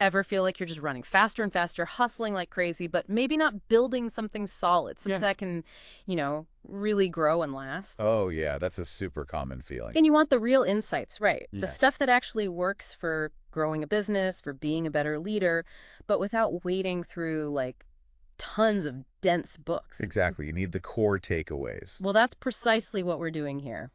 Ever feel like you're just running faster and faster, hustling like crazy, but maybe not building something solid, something that can, really grow and last? Oh, yeah, that's a super common feeling. And you want the real insights, right? The Yeah. stuff that actually works for growing a business, for being a better leader, but without wading through like tons of dense books. Exactly. You need the core takeaways. Well, that's precisely what we're doing here.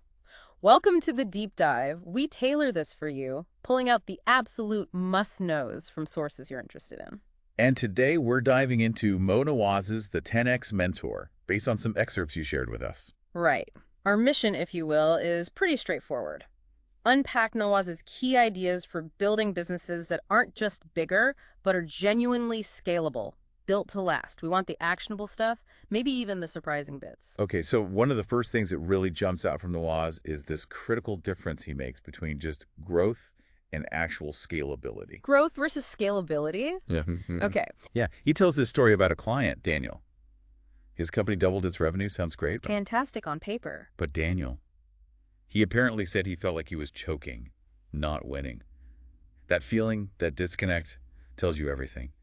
Welcome to the deep dive. We tailor this for you, pulling out the absolute must-knows from sources you're interested in. And today we're diving into Moe Nawaz's The 10X Mentor, based on some excerpts you shared with us. Right. Our mission, if you will, is pretty straightforward. Unpack Nawaz's key ideas for building businesses that aren't just bigger, but are genuinely scalable, built to last. We want the actionable stuff, maybe even the surprising bits. Okay, so one of the first things that really jumps out from Nawaz is this critical difference he makes between just growth and actual scalability. Growth versus scalability? Yeah. Okay. Yeah, he tells this story about a client, Daniel. His company doubled its revenue, sounds great, Fantastic on paper. but Daniel, he apparently said he felt like he was choking, not winning. That feeling, that disconnect, tells you everything.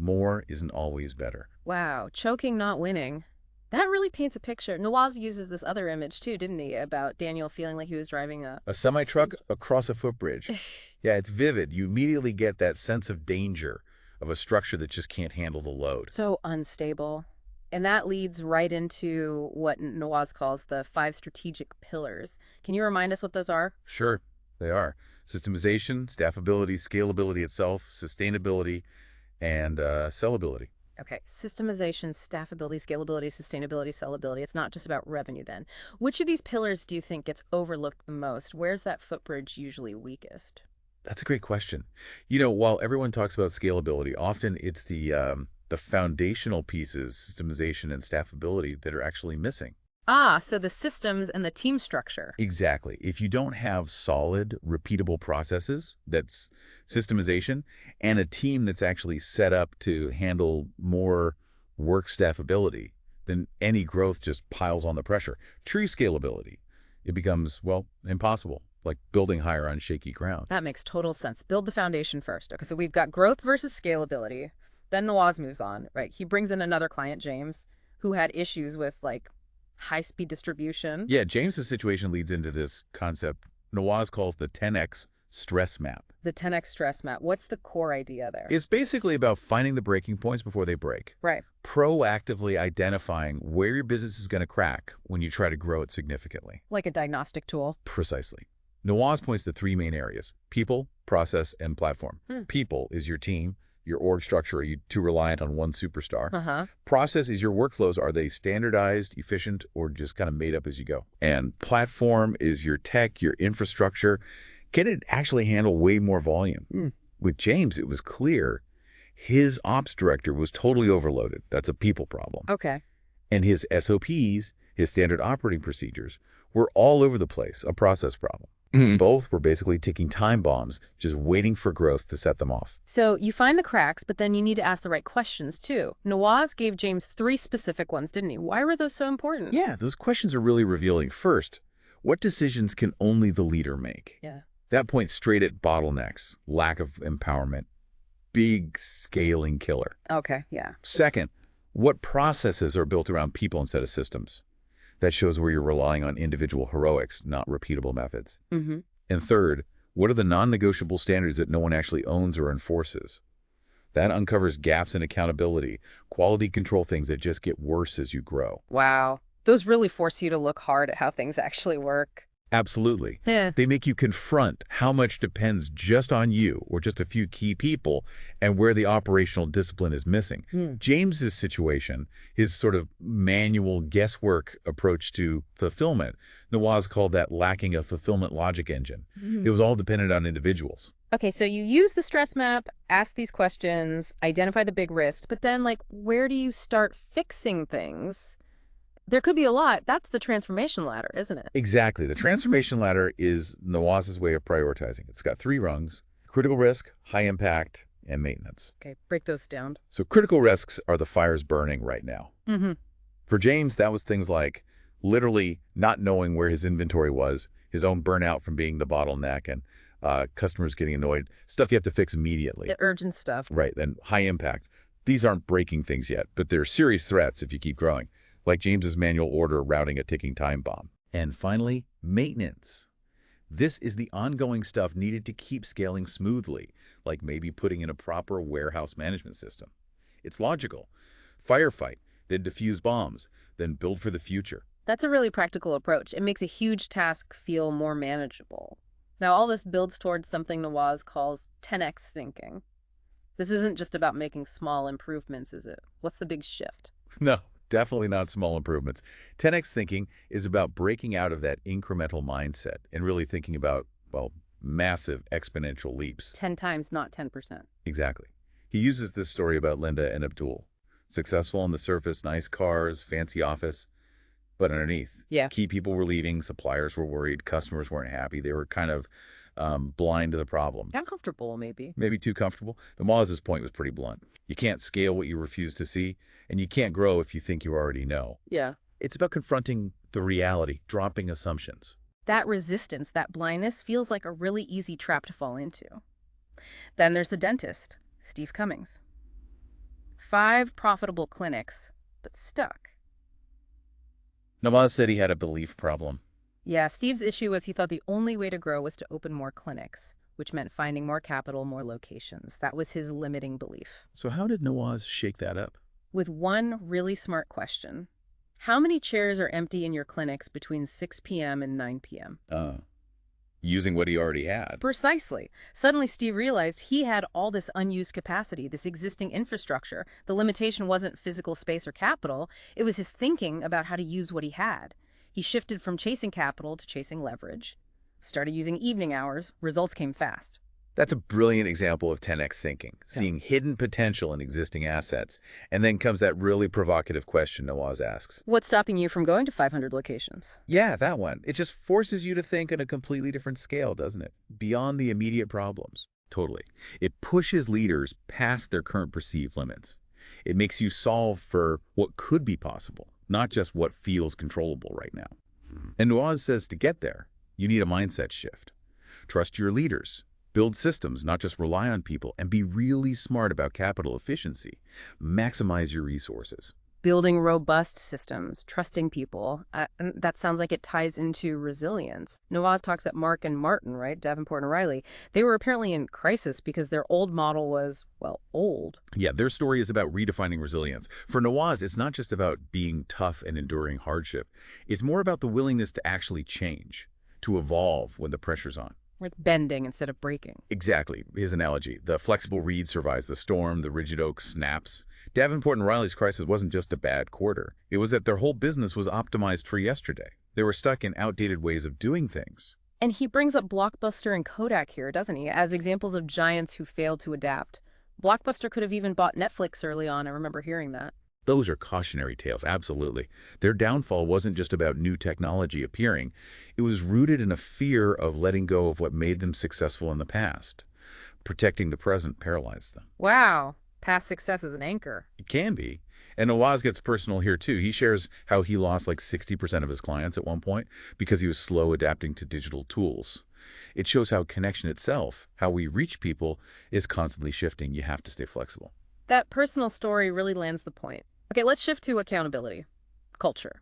More isn't always better. Wow, choking, not winning. That really paints a picture. Nawaz uses this other image too, didn't he? About Daniel feeling like he was driving a... A semi-truck across a footbridge. Yeah, it's vivid. You immediately get that sense of danger of a structure that just can't handle the load. So unstable. And that leads right into what Nawaz calls the 5 strategic pillars. Can you remind us what those are? Sure, they are. Systemization, staffability, scalability itself, sustainability, and sellability. Okay, systemization, staffability, scalability, sustainability, sellability. It's not just about revenue then. Which of these pillars do you think gets overlooked the most? Where's that footbridge usually weakest? That's a great question. While everyone talks about scalability, often it's the foundational pieces, systemization and staffability, that are actually missing. Ah, so the systems and the team structure. Exactly. If you don't have solid, repeatable processes, that's systemization, and a team that's actually set up to handle more work staffability, then any growth just piles on the pressure. True scalability, it becomes, well, impossible, like building higher on shaky ground. That makes total sense. Build the foundation first. Okay, so we've got growth versus scalability. Then Nawaz moves on, right? He brings in another client, James, who had issues with like high-speed distribution. Yeah, James's situation leads into this concept Nawaz calls the 10X stress map. The 10X stress map. What's the core idea there? It's basically about finding the breaking points before they break. Right. Proactively identifying where your business is going to crack when you try to grow it significantly. Like a diagnostic tool. Precisely. Nawaz points to 3 main areas: people, process, and platform. People is your team. Your org structure, are you too reliant on one superstar? Uh-huh. Process is your workflows. Are they standardized, efficient, or just kind of made up as you go? And platform is your tech, your infrastructure. Can it actually handle way more volume? With James, it was clear his ops director was totally overloaded. That's a people problem. Okay. And his SOPs, his standard operating procedures, were all over the place, a process problem. Both were basically ticking time bombs, just waiting for growth to set them off. So you find the cracks, but then you need to ask the right questions too. Nawaz gave James 3 specific ones, didn't he? Why were those so important? Yeah, those questions are really revealing. First, what decisions can only the leader make? Yeah. That points straight at bottlenecks, lack of empowerment, big scaling killer. Okay, yeah. Second, what processes are built around people instead of systems? That shows where you're relying on individual heroics, not repeatable methods. Mm-hmm. And third, what are the non-negotiable standards that no one actually owns or enforces? That uncovers gaps in accountability, quality control, things that just get worse as you grow. Wow. Those really force you to look hard at how things actually work. Absolutely. Yeah. They make you confront how much depends just on you or just a few key people and where the operational discipline is missing. James's situation, his sort of manual guesswork approach to fulfillment, Nawaz called that lacking a fulfillment logic engine. It was all dependent on individuals. Okay, so you use the stress map, ask these questions, identify the big risks, but then like where do you start fixing things? There could be a lot. That's the transformation ladder, isn't it? Exactly. The transformation ladder is Nawaz's way of prioritizing. It's got 3 rungs: critical risk, high impact, and maintenance. Okay, break those down. So critical risks are the fires burning right now. For James, that was things like literally not knowing where his inventory was, his own burnout from being the bottleneck, and customers getting annoyed, stuff you have to fix immediately. The urgent stuff. Right, then high impact. These aren't breaking things yet, but they're serious threats if you keep growing, like James's manual order routing a ticking time bomb. And finally, maintenance. This is the ongoing stuff needed to keep scaling smoothly, like maybe putting in a proper warehouse management system. It's logical. Firefight, then defuse bombs, then build for the future. That's a really practical approach. It makes a huge task feel more manageable. Now, all this builds towards something Nawaz calls 10x thinking. This isn't just about making small improvements, is it? What's the big shift? No, definitely not small improvements. 10x thinking is about breaking out of that incremental mindset and really thinking about, well, massive exponential leaps. 10 times, not 10%. Exactly. He uses this story about Linda and Abdul. Successful on the surface, nice cars, fancy office, but underneath, Yeah. key people were leaving, suppliers were worried, customers weren't happy. They were kind of blind to the problem. Uncomfortable, maybe. Maybe too comfortable. Nawaz's point was pretty blunt. You can't scale what you refuse to see, and you can't grow if you think you already know. Yeah. It's about confronting the reality, dropping assumptions. That resistance, that blindness, feels like a really easy trap to fall into. Then there's the dentist, Steve Cummings. 5 profitable clinics, but stuck. Nawaz said he had a belief problem. Yeah, Steve's issue was he thought the only way to grow was to open more clinics, which meant finding more capital, more locations. That was his limiting belief. So how did Nawaz shake that up? With one really smart question. How many chairs are empty in your clinics between 6 p.m. and 9 p.m.? Using what he already had. Precisely. Suddenly, Steve realized he had all this unused capacity, this existing infrastructure. The limitation wasn't physical space or capital. It was his thinking about how to use what he had. He shifted from chasing capital to chasing leverage. Started using evening hours. Results came fast. That's a brilliant example of 10x thinking, seeing hidden potential in existing assets. And then comes that really provocative question Nawaz asks. What's stopping you from going to 500 locations? Yeah, that one. It just forces you to think on a completely different scale, doesn't it? Beyond the immediate problems. Totally. It pushes leaders past their current perceived limits. It makes you solve for what could be possible, not just what feels controllable right now. And Nawaz says to get there, you need a mindset shift. Trust your leaders. Build systems, not just rely on people, and be really smart about capital efficiency. Maximize your resources. Building robust systems, trusting people. And that sounds like it ties into resilience. Nawaz talks at Mark and Martin, right? Davenport and Riley. They were apparently in crisis because their old model was, well, old. Yeah, their story is about redefining resilience. For Nawaz, it's not just about being tough and enduring hardship. It's more about the willingness to actually change, to evolve when the pressure's on. Like bending instead of breaking. Exactly. His analogy. The flexible reed survives the storm, the rigid oak snaps. Davenport and Riley's crisis wasn't just a bad quarter. It was that their whole business was optimized for yesterday. They were stuck in outdated ways of doing things. And he brings up Blockbuster and Kodak here, doesn't he, as examples of giants who failed to adapt. Blockbuster could have even bought Netflix early on. I remember hearing that. Those are cautionary tales, absolutely. Their downfall wasn't just about new technology appearing. It was rooted in a fear of letting go of what made them successful in the past. Protecting the present paralyzed them. Wow. Past success is an anchor. It can be. And Nawaz gets personal here, too. He shares how he lost like 60% of his clients at one point because he was slow adapting to digital tools. It shows how connection itself, how we reach people, is constantly shifting. You have to stay flexible. That personal story really lands the point. Okay, let's shift to accountability. Culture.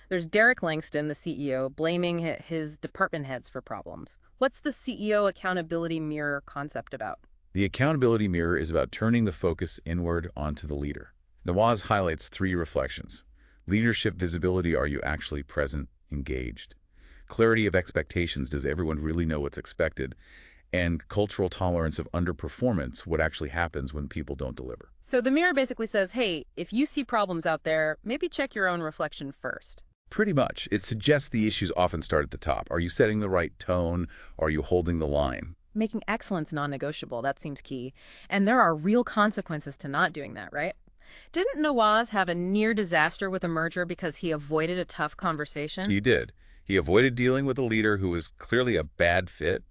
There's Derek Langston, the CEO, blaming his department heads for problems. What's the CEO accountability mirror concept about? The accountability mirror is about turning the focus inward onto the leader. Nawaz highlights 3 reflections. Leadership visibility, are you actually present, engaged? Clarity of expectations, does everyone really know what's expected? And cultural tolerance of underperformance, what actually happens when people don't deliver. So the mirror basically says, hey, if you see problems out there, maybe check your own reflection first. Pretty much. It suggests the issues often start at the top. Are you setting the right tone? Are you holding the line? Making excellence non-negotiable, that seems key. And there are real consequences to not doing that, right? Didn't Nawaz have a near disaster with a merger because he avoided a tough conversation? He did. He avoided dealing with a leader who was clearly a bad fit,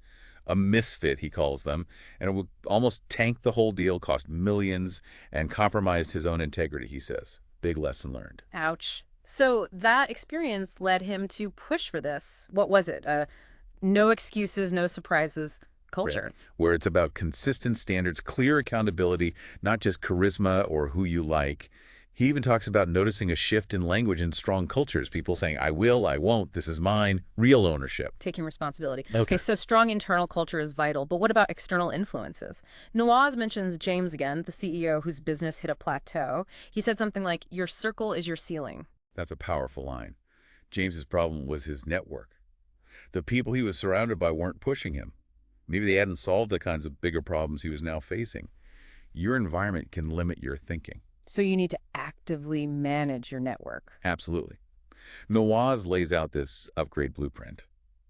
a misfit, he calls them, and it would almost tank the whole deal, cost millions, and compromised his own integrity, he says. Big lesson learned. Ouch. So that experience led him to push for this. What was it? No excuses, no surprises, right? Culture. Where it's about consistent standards, clear accountability, not just charisma or who you like. He even talks about noticing a shift in language in strong cultures, people saying, I will, I won't, this is mine, real ownership. Taking responsibility. Okay. Okay, so strong internal culture is vital, but what about external influences? Nawaz mentions James again, the CEO whose business hit a plateau. He said something like, your circle is your ceiling. That's a powerful line. James's problem was his network. The people he was surrounded by weren't pushing him. Maybe they hadn't solved the kinds of bigger problems he was now facing. Your environment can limit your thinking. So you need to actively manage your network. Absolutely. Nawaz lays out this upgrade blueprint.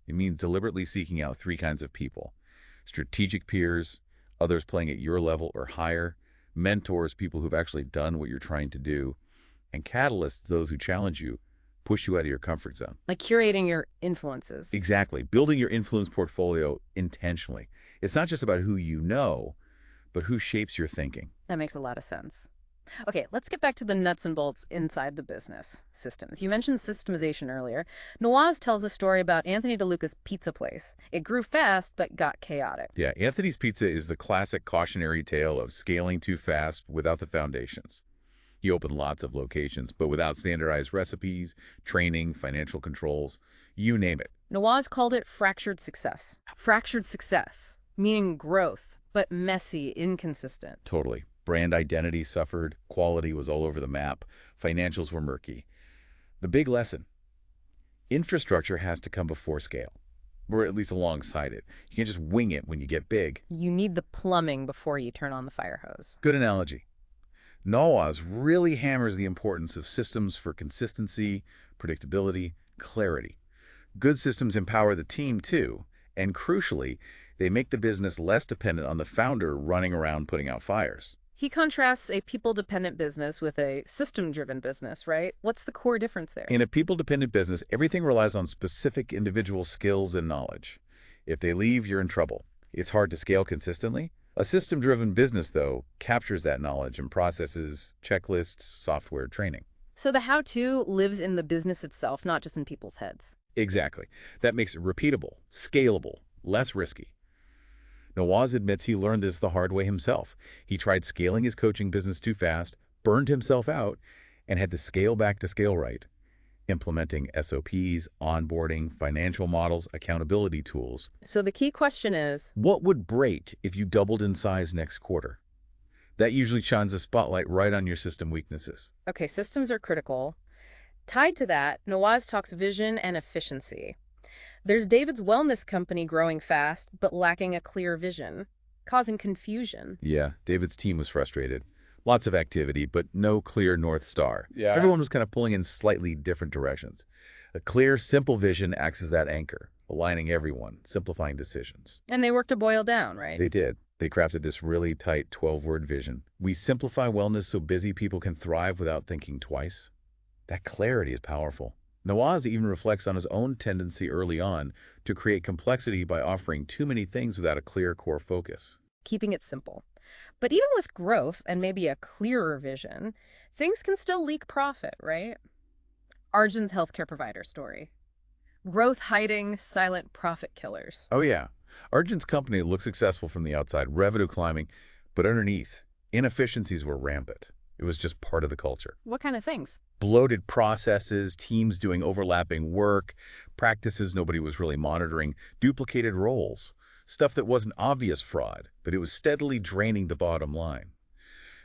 It means deliberately seeking out three kinds of people: strategic peers, others playing at your level or higher, mentors, people who've actually done what you're trying to do, and catalysts, those who challenge you, push you out of your comfort zone. Like curating your influences. Exactly. Building your influence portfolio intentionally. It's not just about who you know, but who shapes your thinking. That makes a lot of sense. Okay, let's get back to the nuts and bolts inside the business systems. You mentioned systemization earlier. Nawaz tells a story about Anthony DeLuca's pizza place. It grew fast, but got chaotic. Yeah, Anthony's Pizza is the classic cautionary tale of scaling too fast without the foundations. He opened lots of locations, but without standardized recipes, training, financial controls, you name it. Nawaz called it fractured success. Fractured success, meaning growth, but messy, inconsistent. Totally. Brand identity suffered, quality was all over the map, financials were murky. The big lesson: infrastructure has to come before scale, or at least alongside it. You can't just wing it when you get big. You need the plumbing before you turn on the fire hose. Good analogy. Nawaz really hammers the importance of systems for consistency, predictability, clarity. Good systems empower the team too, and crucially, they make the business less dependent on the founder running around putting out fires. He contrasts a people-dependent business with a system-driven business, right? What's the core difference there? In a people-dependent business, everything relies on specific individual skills and knowledge. If they leave, you're in trouble. It's hard to scale consistently. A system-driven business, though, captures that knowledge and processes, checklists, software, training. So the how-to lives in the business itself, not just in people's heads. Exactly. That makes it repeatable, scalable, less risky. Nawaz admits he learned this the hard way himself. He tried scaling his coaching business too fast, burned himself out, and had to scale back to scale right, implementing SOPs, onboarding, financial models, accountability tools. So the key question is, What would break if you doubled in size next quarter? That usually shines a spotlight right on your system weaknesses. okay, systems are critical. Tied to that, Nawaz talks vision and efficiency. There's David's wellness company growing fast, but lacking a clear vision, causing confusion. Yeah, David's team was frustrated. Lots of activity, but no clear North Star. Yeah. Everyone was kind of pulling in slightly different directions. A clear, simple vision acts as that anchor, aligning everyone, simplifying decisions. And they work to boil down, right? They did. They crafted this really tight 12-word vision. We simplify wellness so busy people can thrive without thinking twice. That clarity is powerful. Nawaz even reflects on his own tendency early on to create complexity by offering too many things without a clear core focus. Keeping it simple. But even with growth and maybe a clearer vision, things can still leak profit, right? Arjun's healthcare provider story. Growth hiding, silent profit killers. Oh yeah, Arjun's company looked successful from the outside, revenue climbing, but underneath, inefficiencies were rampant. It was just part of the culture. What kind of things? Bloated processes, teams doing overlapping work, practices nobody was really monitoring, duplicated roles, stuff that wasn't obvious fraud, but it was steadily draining the bottom line.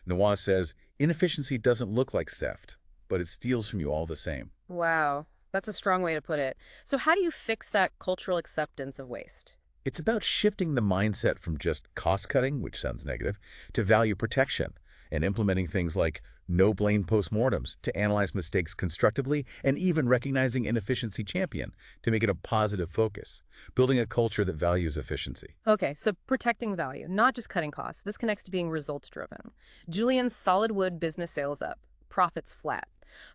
Nawaz says, inefficiency doesn't look like theft, but it steals from you all the same. Wow, that's a strong way to put it. So how do you fix that cultural acceptance of waste? It's about shifting the mindset from just cost-cutting, which sounds negative, to value protection, and implementing things like no-blame postmortems to analyze mistakes constructively, and even recognizing inefficiency champion to make it a positive focus, building a culture that values efficiency. Okay, so protecting value, not just cutting costs. This connects to being results-driven. Julian's solid wood business sales up, profits flat,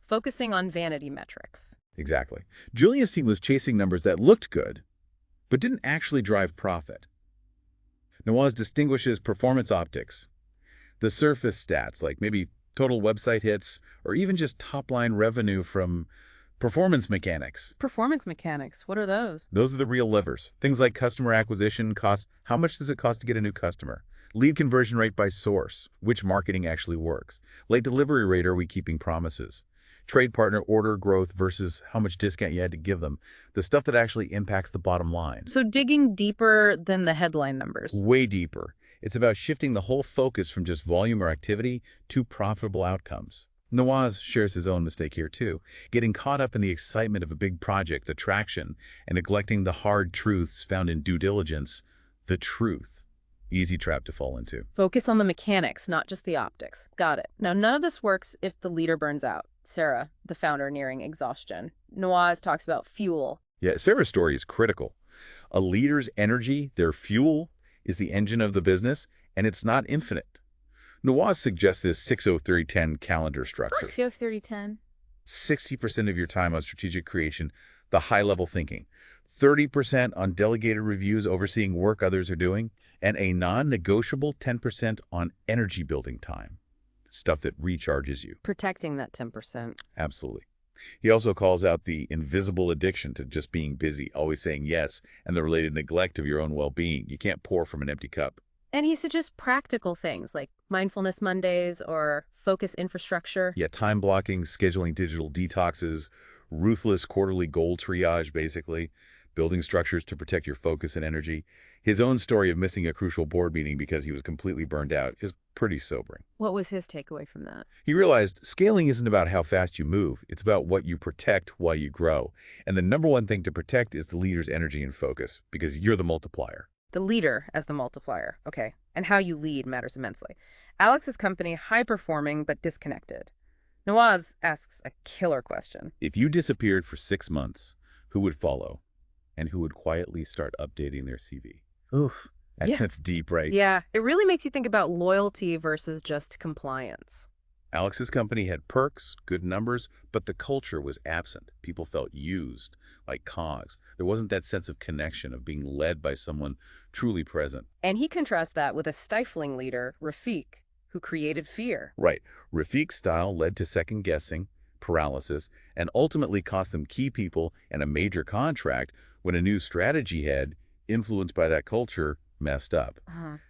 focusing on vanity metrics. Exactly. Julia's team was chasing numbers that looked good, but didn't actually drive profit. Nawaz distinguishes performance optics, the surface stats, like maybe total website hits, or even just top-line revenue from Performance mechanics. Performance mechanics, what are those? Those are the real levers. Things like customer acquisition costs. How much does it cost to get a new customer? Lead conversion rate by source. Which marketing actually works? Late delivery rate, are we keeping promises? Trade partner order growth versus how much discount you had to give them. The stuff that actually impacts the bottom line. So digging deeper than the headline numbers. Way deeper. It's about shifting the whole focus from just volume or activity to profitable outcomes. Nawaz shares his own mistake here too, getting caught up in the excitement of a big project, the traction, and neglecting the hard truths found in due diligence, the truth. Easy trap to fall into. Focus on the mechanics, not just the optics. Got it. Now, none of this works if the leader burns out. Sarah, the founder, nearing exhaustion. Nawaz talks about fuel. Yeah, Sarah's story is critical. A leader's energy, their fuel, is the engine of the business, and it's not infinite. Nawaz suggests this 6-0-30-10 calendar structure. 6-0-30-10. 60% of your time on strategic creation, the high-level thinking, 30% on delegated reviews overseeing work others are doing, and a non-negotiable 10% on energy-building time, stuff that recharges you. Protecting that 10%. Absolutely. He also calls out the invisible addiction to just being busy, always saying yes, and the related neglect of your own well-being. You can't pour from an empty cup. And he suggests practical things like mindfulness Mondays or focus infrastructure. Yeah, time blocking, scheduling digital detoxes, ruthless quarterly goal triage, basically, building structures to protect your focus and energy. His own story of missing a crucial board meeting because he was completely burned out is pretty sobering. What was his takeaway from that? He realized scaling isn't about how fast you move. It's about what you protect while you grow. And the number one thing to protect is the leader's energy and focus, because you're the multiplier. The leader as the multiplier. Okay. And how you lead matters immensely. Alex's company, high-performing but disconnected. Nawaz asks a killer question. If you disappeared for 6 months, who would follow? And who would quietly start updating their CV? Oof. That's deep, right? Yeah, it really makes you think about loyalty versus just compliance. Alex's company had perks, good numbers, but the culture was absent. People felt used, like cogs. There wasn't that sense of connection, of being led by someone truly present. And he contrasts that with a stifling leader, Rafiq, who created fear. Right. Rafiq's style led to second-guessing, paralysis, and ultimately cost them key people and a major contract when a new strategy head, influenced by that culture, messed up.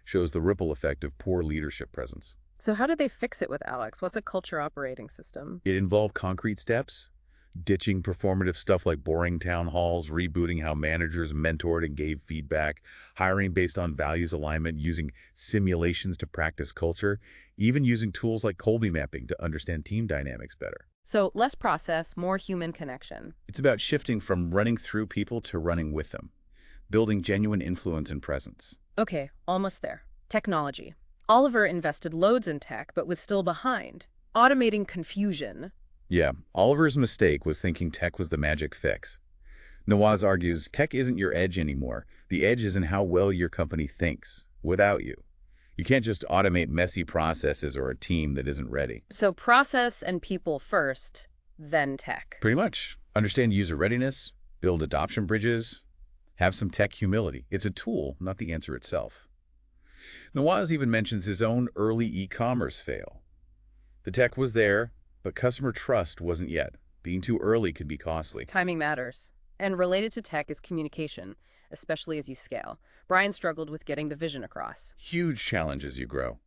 Shows the ripple effect of poor leadership presence. So how did they fix it with Alex? What's a culture operating system? It involved concrete steps, ditching performative stuff like boring town halls, rebooting how managers mentored and gave feedback, hiring based on values alignment, using simulations to practice culture, even using tools like Colby mapping to understand team dynamics better. So less process, more human connection. It's about shifting from running through people to running with them, building genuine influence and presence. Okay, almost there. Technology. Oliver invested loads in tech, but was still behind. Automating confusion. Yeah, Oliver's mistake was thinking tech was the magic fix. Nawaz argues tech isn't your edge anymore. The edge is in how well your company thinks, without you. You can't just automate messy processes or a team that isn't ready. So process and people first, then tech. Pretty much. Understand user readiness, build adoption bridges, have some tech humility. It's a tool, not the answer itself. Nawaz even mentions his own early e-commerce fail. The tech was there, but customer trust wasn't yet. Being too early could be costly. Timing matters. And related to tech is communication, especially as you scale. Brian struggled with getting the vision across. Huge challenge as you grow.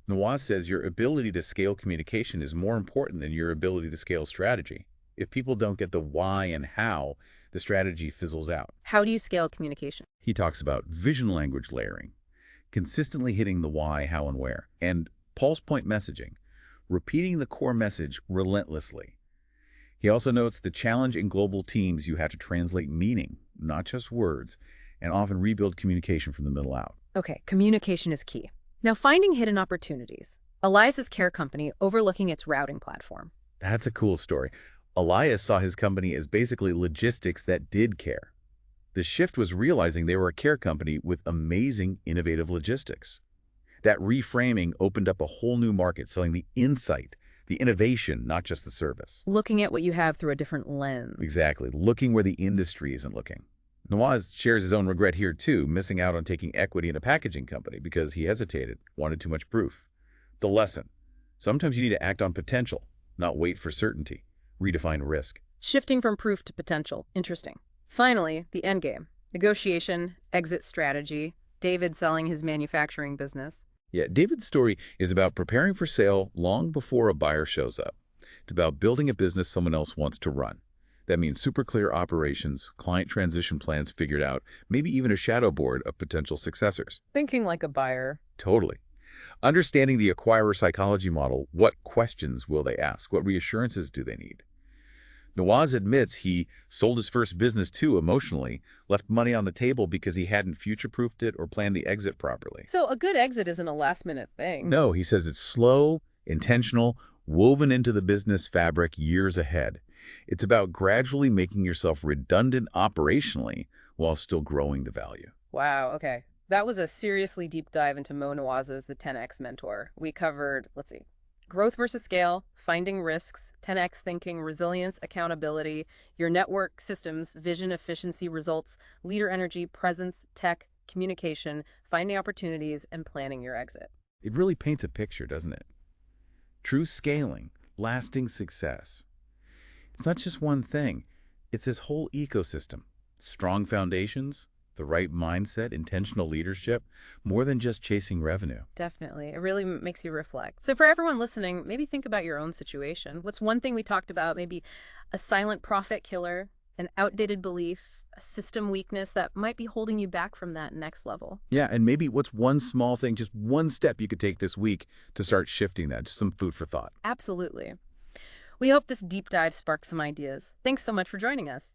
Nawaz says your ability to scale communication is more important than your ability to scale strategy. If people don't get the why and how, the strategy fizzles out. How do you scale communication? He talks about vision language layering, consistently hitting the why, how, and where, and pulse point messaging, repeating the core message relentlessly. He also notes the challenge in global teams you have to translate meaning, not just words, and often rebuild communication from the middle out. Okay, communication is key. Now, finding hidden opportunities. Elias's care company overlooking its routing platform. That's a cool story. Elias saw his company as basically logistics that did care. The shift was realizing they were a care company with amazing, innovative logistics. That reframing opened up a whole new market, selling the insight, the innovation, not just the service. Looking at what you have through a different lens. Exactly. Looking where the industry isn't looking. Nawaz shares his own regret here, too, missing out on taking equity in a packaging company because he hesitated, wanted too much proof. The lesson. Sometimes you need to act on potential, not wait for certainty. Redefine risk. Shifting from proof to potential. Interesting. Finally, the end game. Negotiation, exit strategy, David selling his manufacturing business. Yeah, David's story is about preparing for sale long before a buyer shows up. It's about building a business someone else wants to run. That means super clear operations, client transition plans figured out, maybe even a shadow board of potential successors. Thinking like a buyer. Totally. Understanding the acquirer psychology model, what questions will they ask? What reassurances do they need? Nawaz admits he sold his first business too emotionally, left money on the table because he hadn't future-proofed it or planned the exit properly. So a good exit isn't a last-minute thing. No, he says it's slow, intentional, woven into the business fabric years ahead. It's about gradually making yourself redundant operationally while still growing the value. Wow, okay. That was a seriously deep dive into Moe Nawaz's The 10X Mentor. We covered, let's see, growth versus scale, finding risks, 10X thinking, resilience, accountability, your network systems, vision, efficiency, results, leader energy, presence, tech, communication, finding opportunities, and planning your exit. It really paints a picture, doesn't it? True scaling, lasting success. It's not just one thing. It's this whole ecosystem. Strong foundations, the right mindset, intentional leadership, more than just chasing revenue. Definitely. It really makes you reflect. So for everyone listening, maybe think about your own situation. What's one thing we talked about? Maybe a silent profit killer, an outdated belief, a system weakness that might be holding you back from that next level. Yeah, and maybe what's one small thing, just one step you could take this week to start shifting that, just some food for thought. Absolutely. We hope this deep dive sparks some ideas. Thanks so much for joining us.